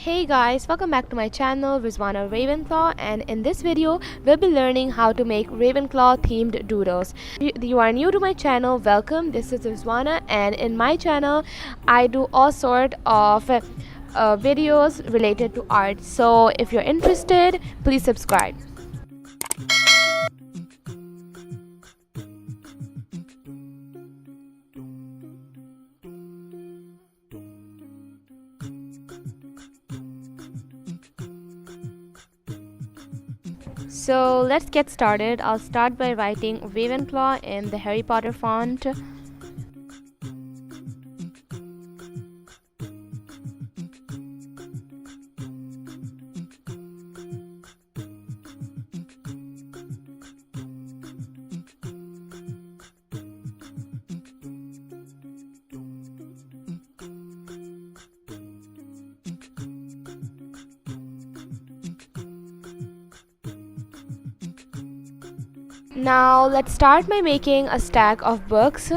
Hey guys, welcome back to my channel Rizwana Ravenclaw, and in this video we'll be learning how to make Ravenclaw themed doodles. You are new to my channel, welcome. This is Rizwana, and in my channel I do all sort of videos related to art. So if you're interested, please subscribe. So let's get started. I'll start by writing Ravenclaw in the Harry Potter font. Now let's start by making a stack of books.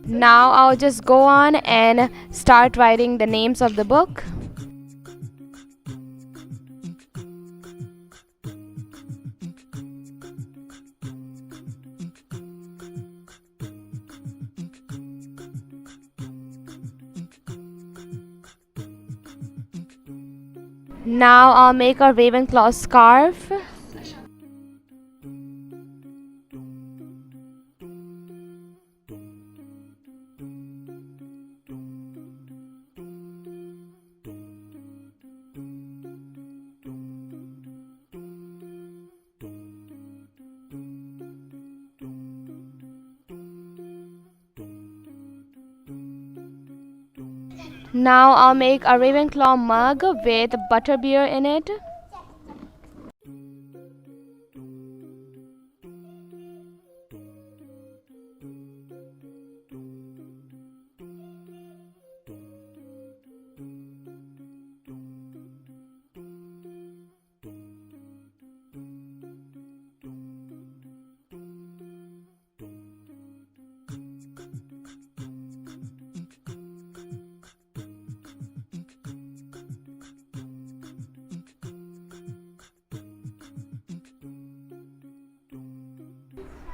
Now I'll just go on and start writing the names of the book. Now I'll make a Ravenclaw scarf. Now I'll make a Ravenclaw mug with butterbeer in it.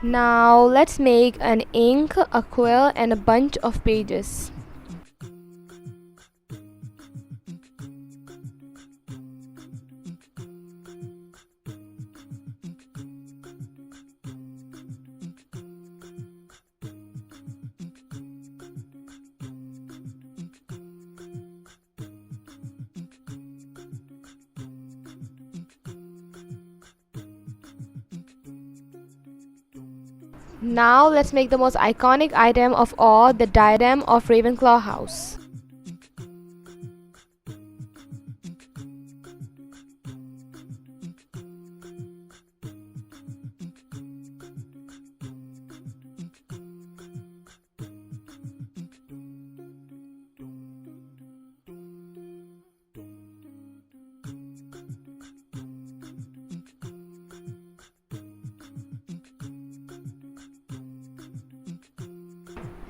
Now let's make an ink, a quill, and a bunch of pages. Now let's make the most iconic item of all, the diadem of Ravenclaw House.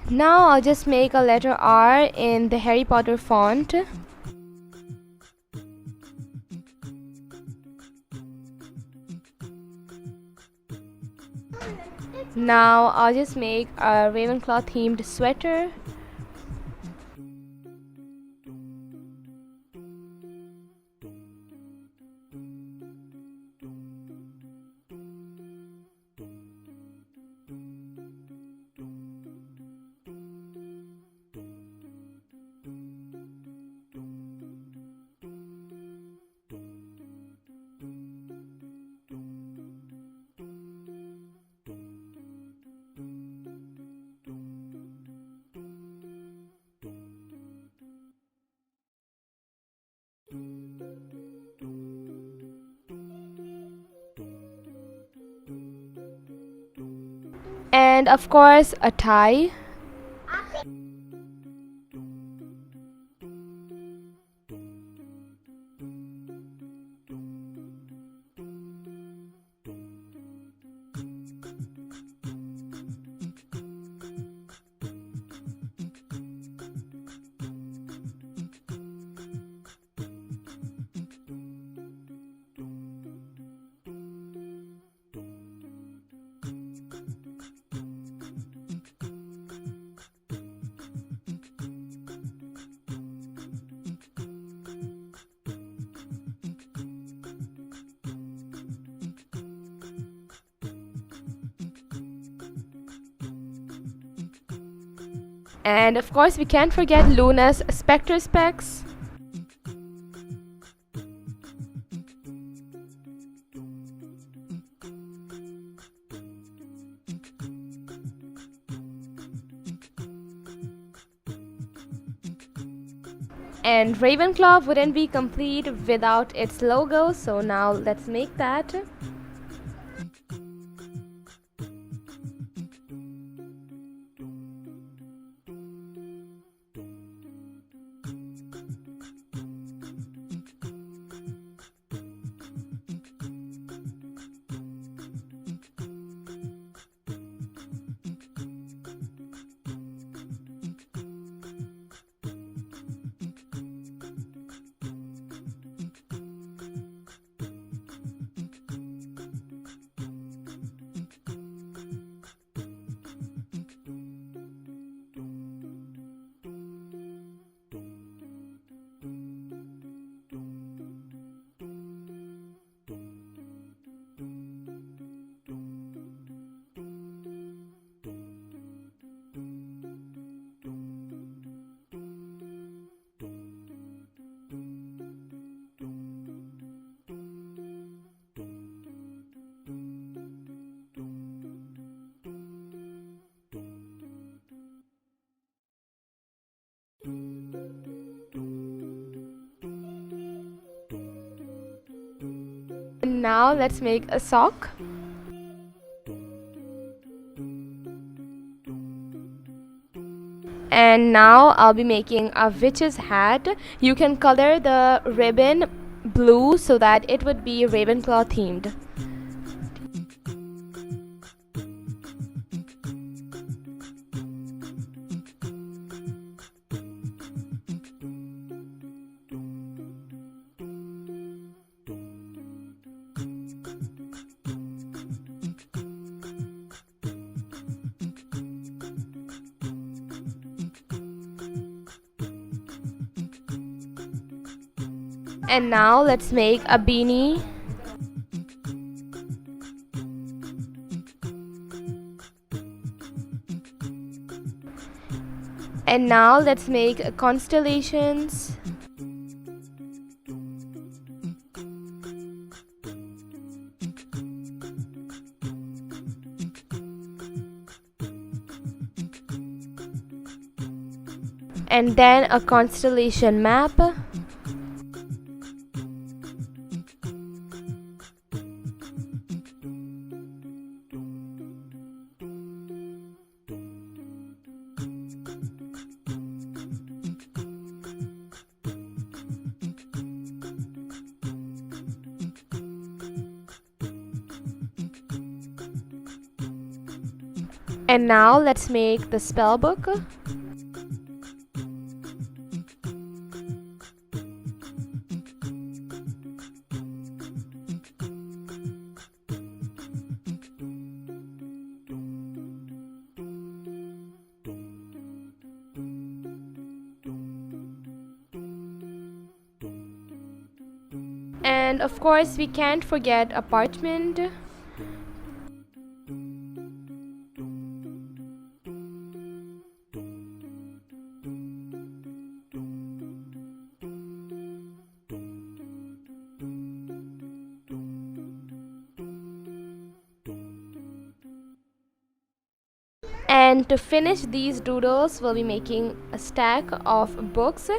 Now I'll just make a letter R in the Harry Potter font. Now I'll just make a Ravenclaw themed sweater. And of course a tie. And of course, we can't forget Luna's Spectre Specs. And Ravenclaw wouldn't be complete without its logo, so now let's make that. Now let's make a sock. And now I'll be making a witch's hat. You can color the ribbon blue so that it would be Ravenclaw themed. And now let's make a beanie. And now let's make constellations. And then a constellation map. And now let's make the spell book. And of course, we can't forget apartment. And to finish these doodles, we'll be making a stack of books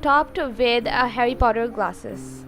topped with Harry Potter glasses.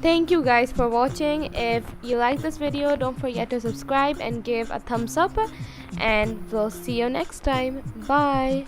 Thank you guys for watching. If you like this video, don't forget to subscribe and give a thumbs up, and we'll see you next time. Bye.